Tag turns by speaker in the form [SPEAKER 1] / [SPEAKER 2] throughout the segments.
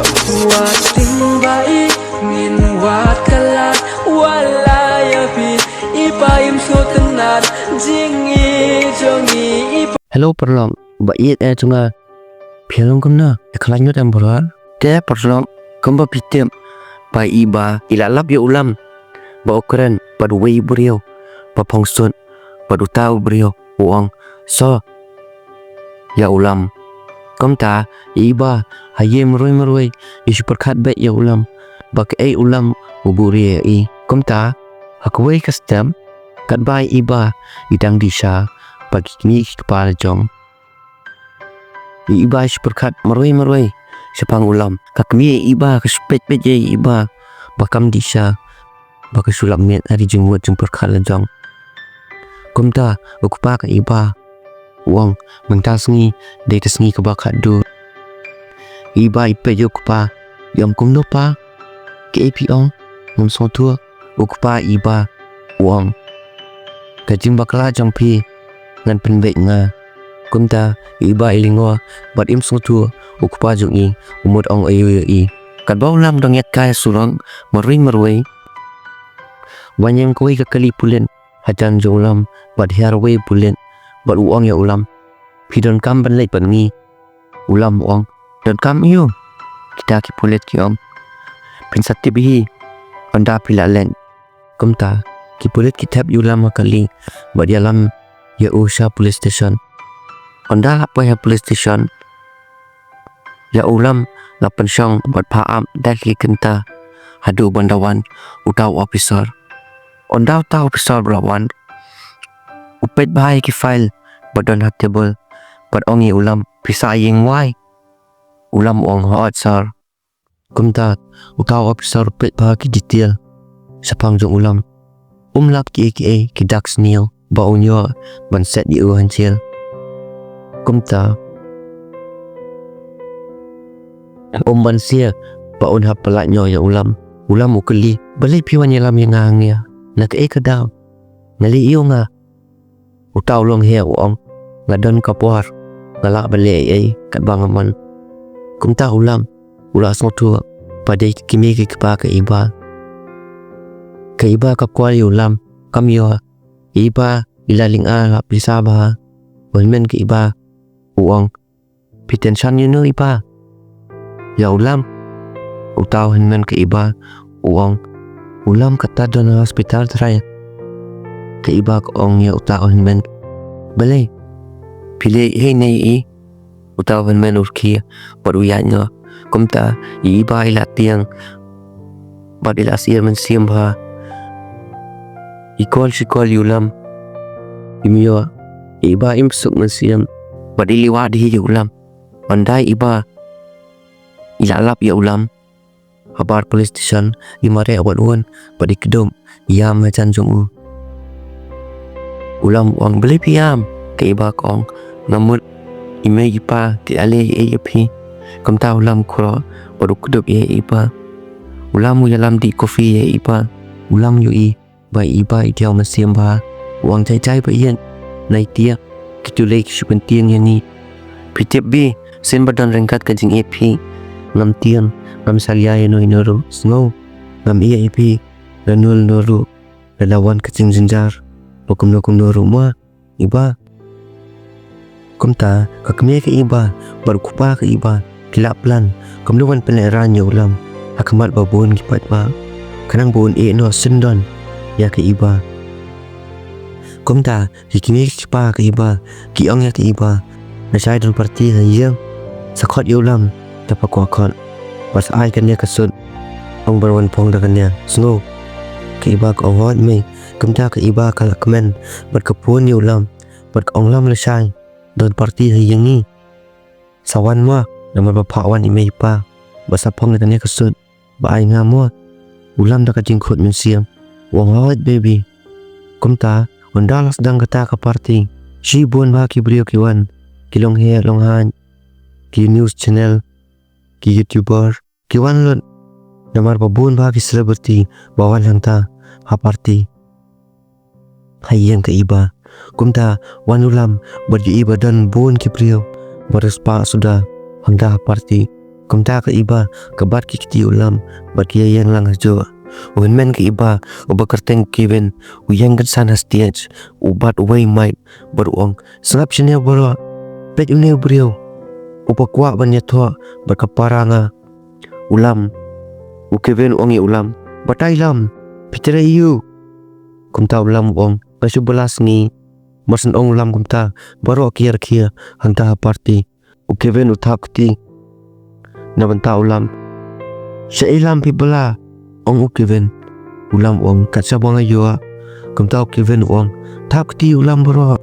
[SPEAKER 1] Wating bai min wat kalat wala yapit ipayim sotenat jingi jongi.
[SPEAKER 2] Hello perlom bait chunga phelong kumna ekhlanyot am bola te perlom kumba pitem bai iba ilalap ya ulam ba okran pad wei brio pa phongson pad utau brio uang so ya ulam komta iba hayem maroi isu perkhat be ya ulam bak ei ulam uburi i komta hakwei custom kat bai iba idang disa bagi kini kepala jong iba isu perkhat maroi sepang ulam kakmi iba kespet beje iba bakam disa bak sulap met hari jengwat jeng perkhat jong komta ukupa ka iba uang mentasngi detasngi kebakat du iba ipe ukupa yam kumno pa ke apiong ngam sotua ukupa iba uang kajing bakla jangpi ngan penbek nga kumta iba ilingo bat im sotua ukupa jungi umut ong ayu i kat baulam dong yak kaya surang marui wanyang koi ka kali pulen hajan jolam bat harwe pulen bat uang ya ulam pidon kam ban leit ban ngi ulam uang dan kam iyo kita ki pulet ki om pinsat tibi anda pilalen kumta ki pulet ki tab ulam kali bat yalam ya usha police station anda apa ya police station ya ulam lapan syang bat paam daki kenta hadu bandawan utau officer anda utau officer berawan upet bahai ki file badon hatable bad ongi ulam pisa yeng wai ulam ong hot sar kumta utau officer upet bahai ki detail sapang jong ulam umlap ki aka ki dax nil ba unyo ban set di hancil kumta ban sia ba un hapala nyo ya ulam ukeli balai piwan yalam yang ngangya nak kadau ngali iyo nga utau long he uang ngadon kapuar ngalak balik ai kat bangaman kumta ulam ula sotu pada kimi ki kepa ke iba kapkual ulam kamyo iba ilaling ala bisa ba walmen ke iba uang pitensan you know iba ya ulam utau henmen ke iba uang ulam kata don hospital try ke iba ong ya utau henmen balai pilih nei i utau henmen urki paruyanya kumta iba ila tiang bad ila siam siam ba ikol ulam imyo iba imsuk siam bad iliwa di ulam andai iba ilalap ya ulam habar police station imare awat uan badi kedom yam macam jong ulam uang beli piam ke iba kong namut ime ipa ti ale ap kamta ulam kro baru kedop ye iba ulam yalam di kopi ye iba ulam yu i bai iba idiau masiam ba uang cai ba yen nai tia kitulek syupen tiang yani pitip bi sen badan rengkat kajing ap ngam tiang ngam salia no inoru snow ngam iya ap ranul noru lawan kajing jinjar lokum noru ma iba kumta kakme ke iba baru kupa ke iba kilap plan kamluan peleran ya ulam akamat babun kipat ba kanang bun no sendon ya ke iba kumta hikini kipa ke iba kiong ya ke iba nasai don parti hayang sakot ya ulam dapat kuakon pas ai kan ya kasut ong berwan pong dakannya snow ke iba ko hot me kumta ke iba kala kemen berkepun ya ulam ong lam lesai don parti hayang ni sawan mo nama bapak wan ime ipa basa pong dakannya kasut ba ai ngamo ulam dak jingkut mensiam wong hot baby kumta undalas dang kata ka parti si bun ba ki brio kiwan kilong he long han ki news channel ki youtuber kiwan lot namar babun ba ki celebrity bawan hangta ha parti hayang ke iba kumta wan ulam berji iba dan bun ki brio berespa sudah hangta ha parti Kumta ka iba kabat ki kiti ulam bat ki yang lang hajo wen men ki iba uba kerteng kiven uyang kan sana stage ubat way might beruang sengap sini baro pet une brio upa kwa banya thwa berkaparanga ulam ukeven ongi ulam batai lam pitere iu kumta ulam ong kasu belas ni masan ong ulam kumta baro kier kia hanta party ukeven uthap ti na banta ulam sa ilam pibala ong ukeven ulam ong katsa banga yoa kumta ukeven ong thap ti ulam baro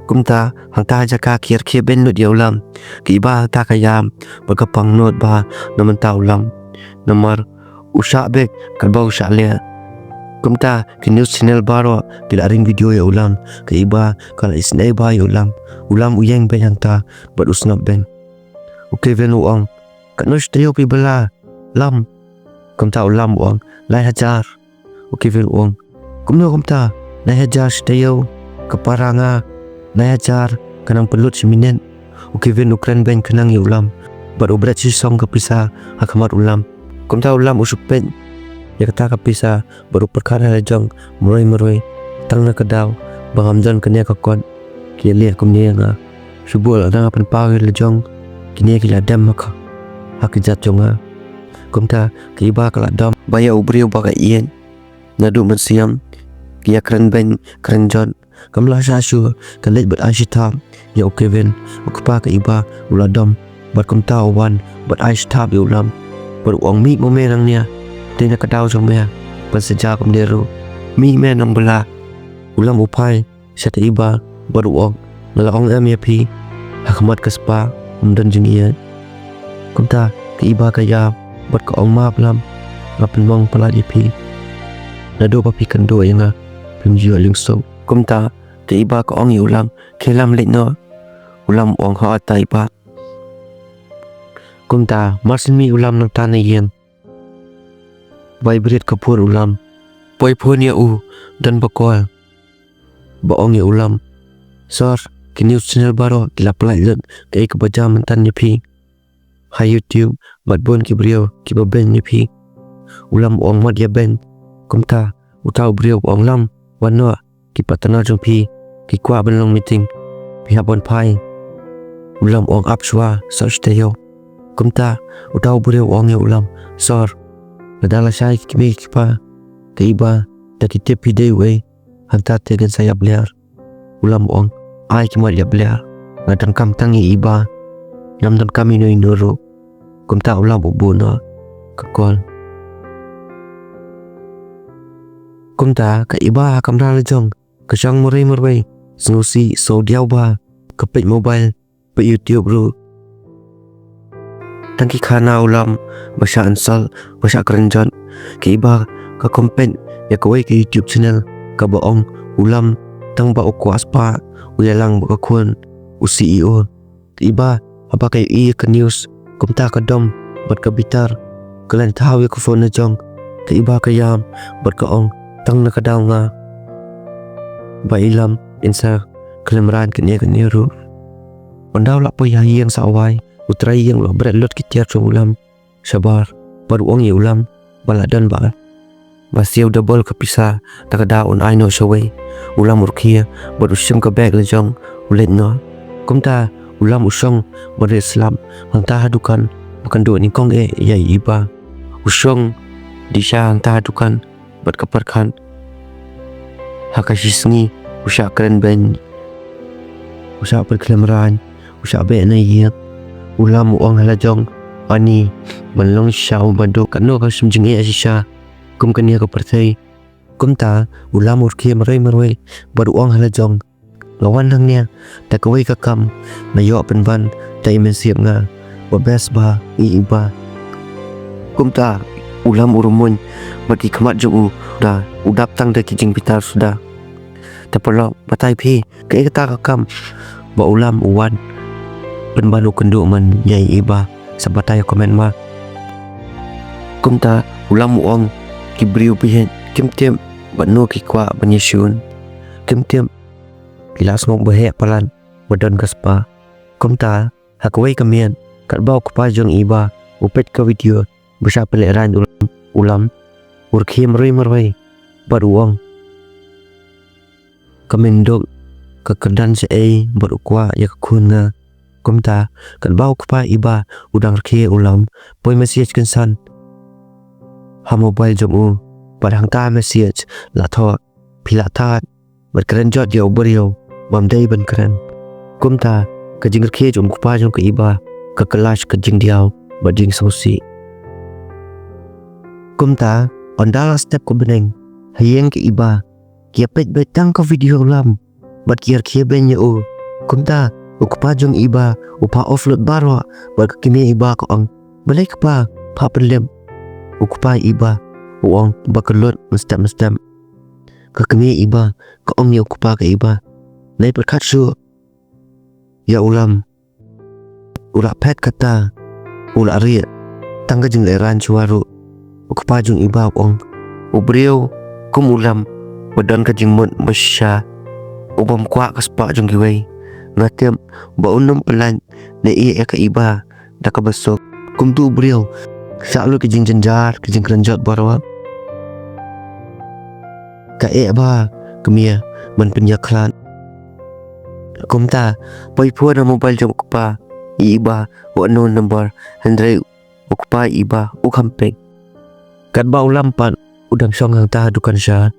[SPEAKER 2] kumta hangta jaka kier kia ben lut ya ulam ki ba ta kayam berkapang not ba na banta ulam nomor usha bek kalba usha le kumta ki news channel baro tidak ring video ya ulam ki iba kala isnai ba ya ulam uyang ben hangta ber usnap ben ukeven uang kanus trio pi bela lam kumta ulam uang lai hajar ukeven uang kumta lai hajar trio keparanga lai hajar kanang pelut seminen ukeven ukran ben kenang ya ulam ber ubrat si song kapisa hakamat ulam kumta ulam usuk pen ya kata kapisa baru perkara lejong meroi tang na kadaw bangamjan kanya kakon kilia kumnia nga subul na pen pawir lejong kini kila dam maka hakijat jonga kumta kiba kala dam baya ubrio baga ien nadu mensiam kia keren ben keren jon kamla sasu kalet ber ashitam ya ukeven ukpa kiba uladam ber kumta owan ber ashitam ya ulam ber uang mi momenangnya tena kadau jomnya penseja kumderu mi menang bela ulam upai sata iba ber uang nalaong MFP hakamat Ka Spah dan jengian kumta ke iba kaya buat ke ong maap lam ngapen mong pelat ipi nado papi kendo yang pimjio lingso kumta ke iba ke ong ulam kelam letno ulam ong ha ta iba kumta marsin mi ulam nang tanah yang vibrate kapur ulam poi pun ya dan bakol baong ya ulam sor ke news channel baro kila pelai len ke kebaja mentan nyepi hai YouTube mat bon ki brio ki baben nyepi ulam ong mat ya ben kumta utau brio ong lam wano ki patana jompi ki kwa ben long meeting pi habon Phai ulam ong apswa search tayo kumta utau brio ong ya ulam sor nadala sai ki me ki pa ke iba taki tepi dewe hanta tegen saya bliar ulam ong ai kimat ya belia ngadang kam tangi iba nam dan kami no inoro kumta ulam bubuno kakol kumta ka iba kamra lejong kasang murai snusi so diau ba kapit mobile pe YouTube ru tangki khana ulam basha ansal basha kerenjan ke iba ka kompen ya kawai ke YouTube channel ka baong ulam tang ba Ka Spah uyalang bakakun CEO iba apa kay ke news kumta ka dom bat ka bitar kalan tahawi ko phone na jong ka iba kayam bat ka ong tang na kadaw nga ba ilam insa kalamran kanya ru pandaw la po yang sa away utray yang lo bret lot kitiar sa ulam sabar baru ong ulam baladan ba basiaw double kapisa takadaon ay no shaway ulam urkia berusyam ke bag lejong ulet no kumta ulam usong berislam hangta hadukan makan do ni kong ya iba usong disha hangta hadukan berkeperkan hakashisngi usha keren ben usha perkelemran usha be na yek ulam uang halajong ani menlong syau bado kano ka sumjing asisha kum kania ka pertai kumta ulam urki merai baru uang halajong lawan hangnya takawai kakam na yo penban ta imen siap nga babes ba iba kumta ulam urumun bagi kemat ju da udap tang da kijing pitar sudah tapalo batai pi ke kata kakam ba ulam uwan penban ukendo man yai iba sabatai komen ma kumta ulam uang kibriu pihen kim-tim banu ki kwa banyesyun kim-tim kilas ngok behe palan badan Ka Spah kumta hakwai kamian kat bau kepajong iba upet ke video besar peleran ulam urkhim meroi baruang kamendok ke kedan se berukwa ya kuna kumta kat bau kepa iba udang rkhe ulam poi message kensan ha mobile jomu padang ta message la tho phila tha berkeren jot yo beriau bamdai ban keren kumta ke jing rkhe jom kepa jong ke iba ke kelas ke jing diau bading sosi kumta ondala step ko beneng hayeng ke iba kia pet betang ko video ulam bat kier khie ben yo kumta ukpa jong iba upa offload baro bat kimi iba ko ang balai kpa pa pelem ukpa iba uang bakelot mestem ke kimi iba ko ong yo ukpa ke iba lai berkat su ya ulam ura pet kata ura ri tangga jing leran suaru ukpa jong iba ong ubriu kum ulam badan ka jing mut masya ubam kwa Ka Spah jong giwei ngatiam ba unum pelan ne ka iba da ka besok kum tu briu salu ke jing jenjar ke jing kerenjot barwa ka ba kemia man penyaklan kum ta poi pu na mobile jong kupa iba wa no number handre ukpa iba ukampek kat ba ulam pan udang song hang ta dukan sha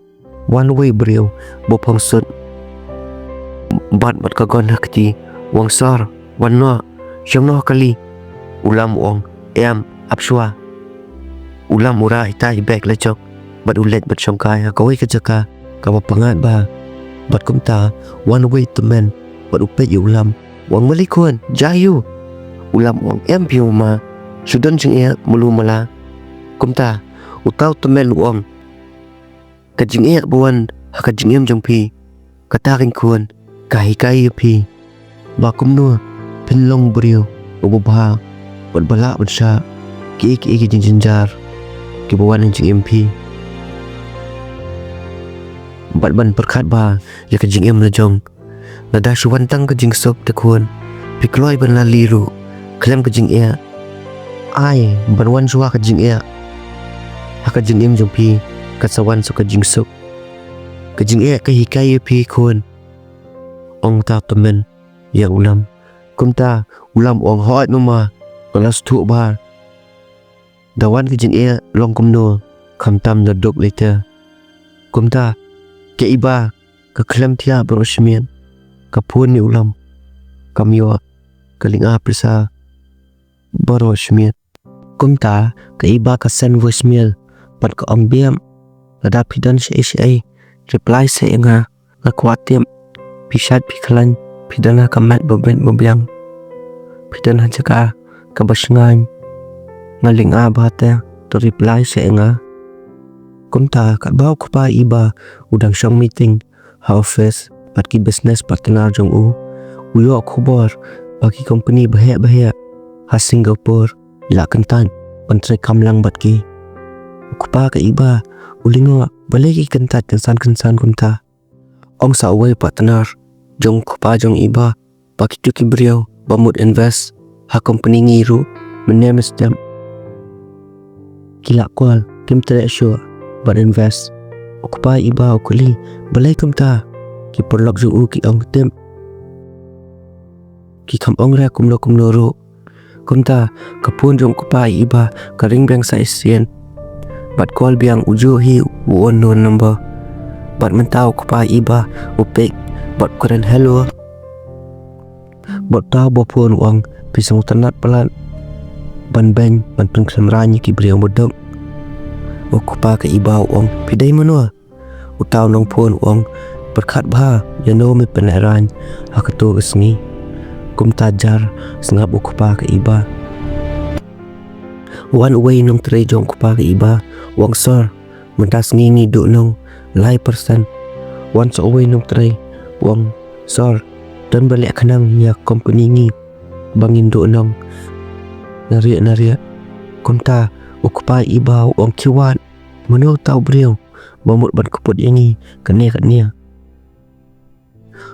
[SPEAKER 2] one way briu bo phong sut bat kagon hakti wang sar wanno syamno kali ulam wong apswa ulam ura ita ibek lecok bat ulet bat syongkai kawai kejaka kawa pangat ba bat kumta one way to men bat upet ulam wang malikun jayu ulam wong piu ma sudan jing mulu mala kumta utau to men wong kajing buan hakajing jong pi kataring kun kai pi bakum nu penlong beriu ubah berbala besar ki jenjar ki bawan jing MP bat ban perkat ba ya ke jing lejong nada suwan tang ke jing sok te kun pikloi ban la liru klem ke jing ai ban wan suwa ke jing haka jing jong pi kasawan so ke jing sok ke jing ke hikai pi kun ong ta temen ya ulam kumta ulam ong hot mama kelas tu bar dawan ke jing long kumno kamtam na dok later kumta ke iba ke klem tia berosmian kapun ni ulam kamyo kelinga prisa berosmian kumta ke iba ke send voicemail pat ke ong biam ada pidan si reply se nga lakwatim pisat pikalan pidana kamat bebiang pidana jaka kabasengan ngaling abata to reply se nga kumta kat bau kepa iba udang syong meeting ha office pat ki business partner jong uyo khobor bagi company bahaya ha Singapore la kentan pentre kamlang bat ki kepa ke iba ulingo balai ki kentat kensan kumta ong sa away partner jong kepa jong iba bagi tu ki beriau bamut invest ha company ngiru menem stem kila kwal kim tere sure but invest kepa iba okuli balai kumta ki perlok jong ki ong tem ki kam ong ra kumlo ro kumta kapun jong kepa iba karing bang sa isien bat call biang ujo hi won no number bat mentau kepa iba upek bat keren hello bat tau bopun uang pisang tenat pelan ban ban pengkelemranya ki beriang bodok kepa ke iba uang pidai menua utau nong pun uang berkat bah jano me peneran hakatu kesni kum tajar sengap kepa ke iba one way nong tre jong kepa ke iba uang sor mentas ngingi duk nong lai persen once away nong tre uang sor dan balik kenang ya company ni bangin duk nong naria kumta kepa iba uang kiwan menu tau beriau mamut ban keput yang ni kenia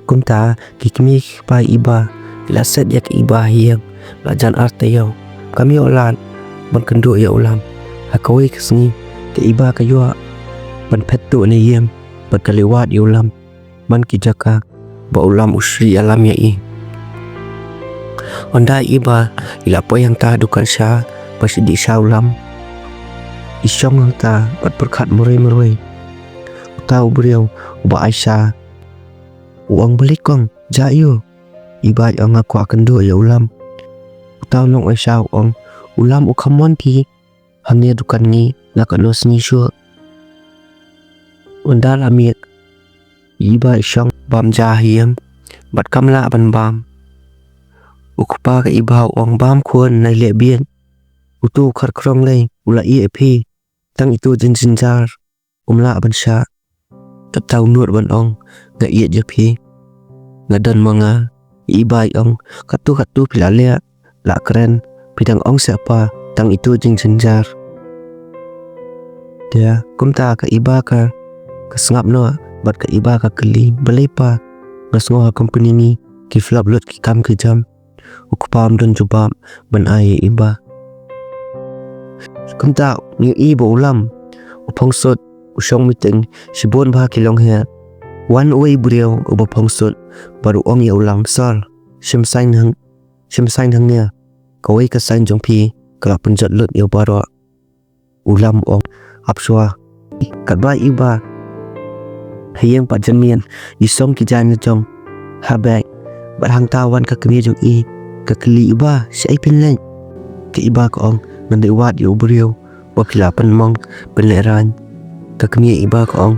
[SPEAKER 2] kumta kikmi kepa iba laset yak iba yang lajan arte yau kami olan ban kendo ya ulam hakawai kesni ke iba kayua ban petu ne yem ban kalewat ya ulam ban kijaka ba ulam usri alam ya i onda iba ila po yang ta dukan sya pasti di sya ulam isyong ang ta bat berkat murai tahu beliau ba Aisyah uang beli kong jayo iba yang aku akan do ya ulam tahu nong Aisyah ulam ukamon ki hanya dukan ni nak nos ni sure undal amit iba isyong bam jahiem bat kamla ban bam ukpa ka iba uang bam kuan nai le bien utu khar krong lei ula i ep tang itu jinjar umla ban sya tahu nuat ban ong ga iet je pi ngadan manga ibai ong katu pilale la keren pidang ong siapa tang itu jing jenjar dia kumta ka iba ka kesengap no bat ka iba ka keli belepa ngasngo company ni ki flap lot ki kam ke jam ukupam dan jubam ban ai iba kumta ni ibo ulam upong sot usong meeting sibon ba kilong he one way buriau uba pongsut baru ong ya ulam sal sim sign hang nya kawai ka sign jong pi kala penjat lut ya baro ulam ong apswa kat ba iba hayang pa janmian isong ki jan jong habak bat hang tawan ka kemi jong i ka kli iba si ai pin len ke iba ko ong nandai wat ya buriau ba pila pen mong penleran ka kemi iba ko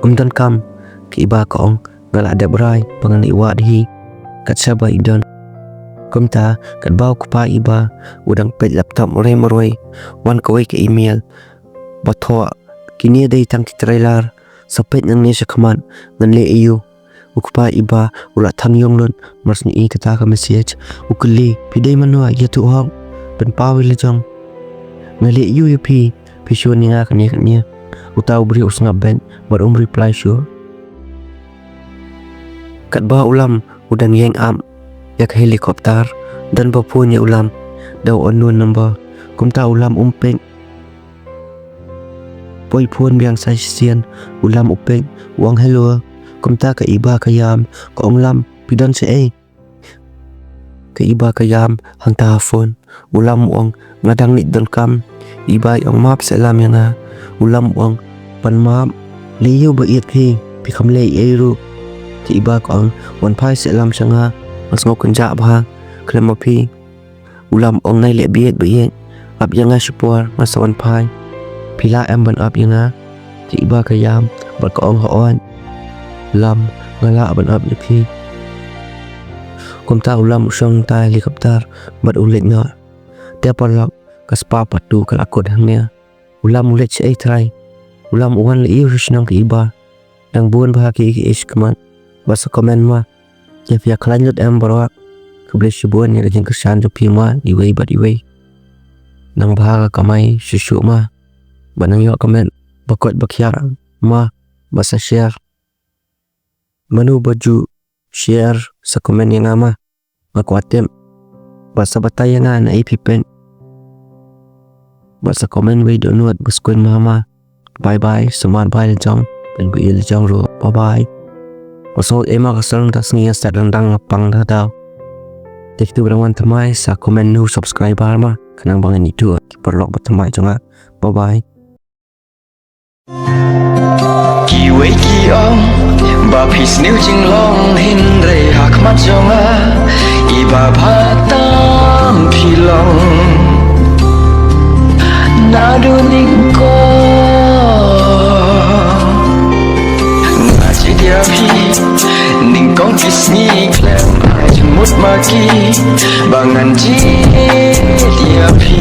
[SPEAKER 2] ong dan kam ke iba ko ong ngala ada berai pangan iwa di kat saba idan kumta kat bau ku pa iba udang pet laptop moroi wan ko ke email batho kini dei tang trailer sapet nang ne shakman ngan le eu ukpa iba ula tham yong lon mars ni i kata ka message ukli pidai manwa ya tu hong pen pawi le jong ngale eu yu pi shon ni nga kania utau beri usngap ben baru reply sure kat ba ulam udan yang am yak helikopter dan bapunya ulam daw unknown number kumta ulam umpeng poi pun biang sai sian ulam upeng uang hello kumta ka iba kayam ko lam pidan se ka iba kayam hang tahafon ulam uang ngadang nit don kam iba yang map selam yana ulam uang pan map liu ba iet pi kham le eru ti iba ko ang wan phai selam sanga mas ngok kenja ba klem pi ulam ong nai le biet ba yen ap yanga support mas wan phai pila em ban ap yanga ti iba kayam ba ko ong hoon lam ngala ban ap ni pi kumta ulam usong tai helikopter bat ulet nga dia parlak Ka Spah patu kalakot hangnya ulam ulet si try ulam uwan le iu shnang ke iba dang buan bah ki ish kaman basa komen ma ya via klanjut em barak keble shibuan ya jeng kesan jo pima iwei bat iwei nang bah kamai shishu ma banang yo komen bakot bakyar ma basa share manu baju share sa komen yang ama makwatem basa batayangan na ipipen basa komen we do nuat buskuen mama bye bye seman bye le jong ben bu le jong ro bye bye oso ema ka sarang tas ngia sa dang pang da daw tek tu rawan tamai sa komen nu subscriber ma kanang bangan itu perlok batamai jonga bye bye
[SPEAKER 1] ki we ki ong ba phis new jing long hin re hak mat jonga iba bhatam philong nadu ningko ngaji dia pi ningkong kisni klem jemut maki bangan ji dia pi